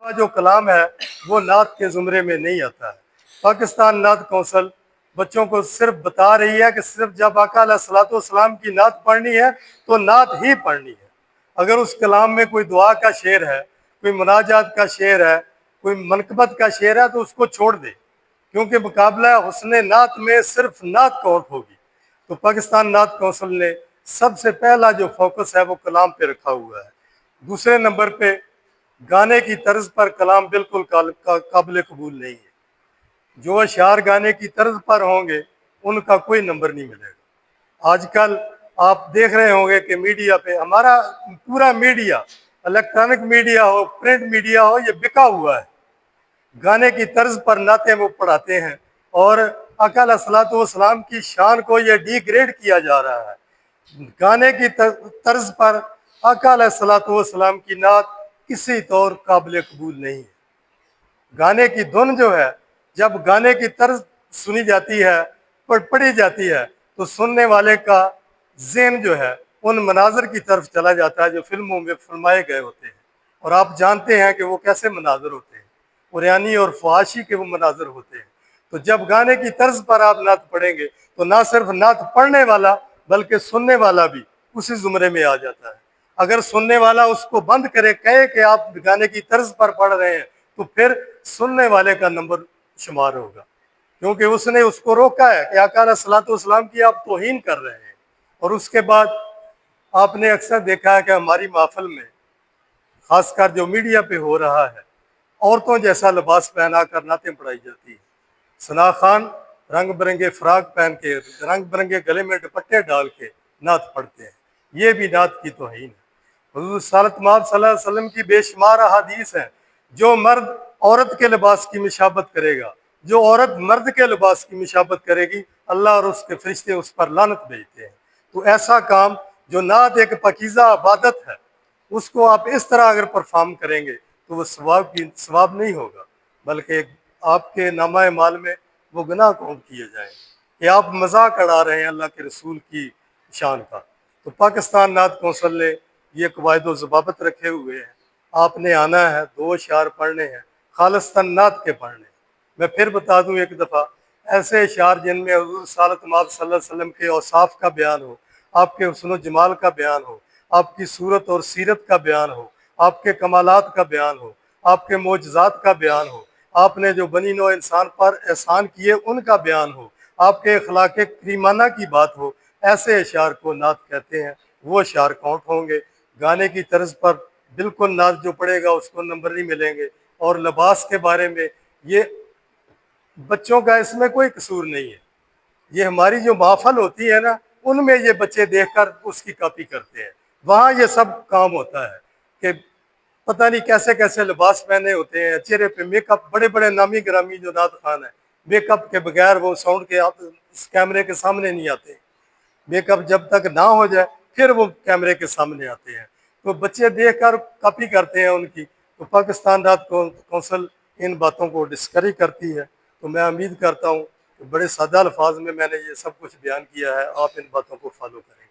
کا جو کلام ہے وہ نعت کے زمرے میں نہیں آتا ہے۔ پاکستان نعت کونسل بچوں کو صرف بتا رہی ہے کہ صرف جب آقا علیہ الصلوۃ والسلام کی نعت پڑھنی ہے تو نعت ہی پڑھنی ہے۔ اگر اس کلام میں کوئی دعا کا شعر ہے، کوئی مناجات کا شعر ہے، کوئی منقبت کا شعر ہے تو اس کو چھوڑ دے، کیونکہ مقابلہ حسن نعت میں صرف نعت کاؤنٹ ہوگی۔ تو پاکستان نعت کونسل نے سب سے پہلا جو فوکس ہے وہ کلام پہ رکھا ہوا ہے۔ دوسرے نمبر پہ گانے کی طرز پر کلام بالکل قابل قبول نہیں ہے۔ جو اشعار گانے کی طرز پر ہوں گے ان کا کوئی نمبر نہیں ملے گا۔ آج کل آپ دیکھ رہے ہوں گے کہ میڈیا پہ ہمارا پورا میڈیا، الیکٹرانک میڈیا ہو، پرنٹ میڈیا ہو، یہ بکا ہوا ہے۔ گانے کی طرز پر نعتیں وہ پڑھاتے ہیں اور آقا علیہ الصلوۃ والسلام کی شان کو یہ ڈی گریڈ کیا جا رہا ہے۔ گانے کی طرز پر آقا علیہ الصلوۃ والسلام کی نعت کسی طور قابل قبول نہیں ہے۔ گانے کی دھن جو ہے، جب گانے کی طرز سنی جاتی ہے، پڑھی جاتی ہے، تو سننے والے کا ذہن جو ہے ان مناظر کی طرف چلا جاتا ہے جو فلموں میں فرمائے گئے ہوتے ہیں، اور آپ جانتے ہیں کہ وہ کیسے مناظر ہوتے ہیں، قرآنی اور فحاشی کے وہ مناظر ہوتے ہیں۔ تو جب گانے کی طرز پر آپ نعت پڑھیں گے تو نہ صرف نعت پڑھنے والا بلکہ سننے والا بھی اسی زمرے میں آ جاتا ہے۔ اگر سننے والا اس کو بند کرے، کہے کہ آپ گانے کی طرز پر پڑھ رہے ہیں، تو پھر سننے والے کا نمبر شمار ہوگا، کیونکہ اس نے اس کو روکا ہے کہ آقا علیہ الصلوۃ والسلام کی آپ توہین کر رہے ہیں۔ اور اس کے بعد آپ نے اکثر دیکھا ہے کہ ہماری محفل میں، خاص کر جو میڈیا پہ ہو رہا ہے، عورتوں جیسا لباس پہنا کر نعتیں پڑھائی جاتی ہیں۔ ثنا خان رنگ برنگے فراق پہن کے، رنگ برنگے گلے میں دوپٹے ڈال کے نعت پڑھتے ہیں، یہ بھی نعت کی توہین ہے۔ حضور صلی اللہ علیہ وسلم کی بے شمار احادیث ہیں، جو مرد عورت کے لباس کی مشابت کرے گا، جو عورت مرد کے لباس کی مشابت کرے گی، اللہ اور اس کے فرشتے اس پر لعنت بھیجتے ہیں۔ تو ایسا کام جو نعت ایک پاکیزہ عبادت ہے، اس کو آپ اس طرح اگر پرفارم کریں گے تو وہ ثواب نہیں ہوگا، بلکہ آپ کے نامہ اعمال میں وہ گناہ کاؤنٹ کیے جائیں گے کہ آپ مذاق اڑا رہے ہیں اللہ کے رسول کی شان کا۔ تو پاکستان نعت کونسل نے یہ قواعد و ضوابط رکھے ہوئے ہیں۔ آپ نے آنا ہے، 2 اشعار پڑھنے ہیں، خالصتاً نعت کے پڑھنے ہیں۔ میں پھر بتا دوں ایک دفعہ، ایسے اشعار جن میں حضور صلی اللہ علیہ وسلم کے اوصاف کا بیان ہو، آپ کے حسن و جمال کا بیان ہو، آپ کی صورت اور سیرت کا بیان ہو، آپ کے کمالات کا بیان ہو، آپ کے معجزات کا بیان ہو، آپ نے جو بنی نوع انسان پر احسان کیے ان کا بیان ہو، آپ کے اخلاق کریمانہ کی بات ہو، ایسے اشعار کو نعت کہتے ہیں۔ وہ اشعار کاؤنٹ ہوں گے۔ گانے کی طرز پر بالکل نعت جو پڑھے گا اس کو نمبر نہیں ملیں گے۔ اور لباس کے بارے میں یہ بچوں کا اس میں کوئی قصور نہیں ہے، یہ ہماری جو محفل ہوتی ہے نا، ان میں یہ بچے دیکھ کر اس کی کاپی کرتے ہیں، وہاں یہ سب کام ہوتا ہے کہ پتہ نہیں کیسے کیسے لباس پہنے ہوتے ہیں، چہرے پہ میک اپ، بڑے بڑے نامی گرامی جو نعت خوان ہیں، میک اپ کے بغیر وہ ساؤنڈ کے کیمرے کے سامنے نہیں آتے، میک اپ جب تک نہ ہو جائے پھر وہ کیمرے کے سامنے آتے ہیں، تو بچے دیکھ کر کاپی کرتے ہیں ان کی۔ تو پاکستان نعت کونسل ان باتوں کو ڈسکریج کرتی ہے۔ تو میں امید کرتا ہوں کہ بڑے سادہ الفاظ میں نے یہ سب کچھ بیان کیا ہے، آپ ان باتوں کو فالو کریں۔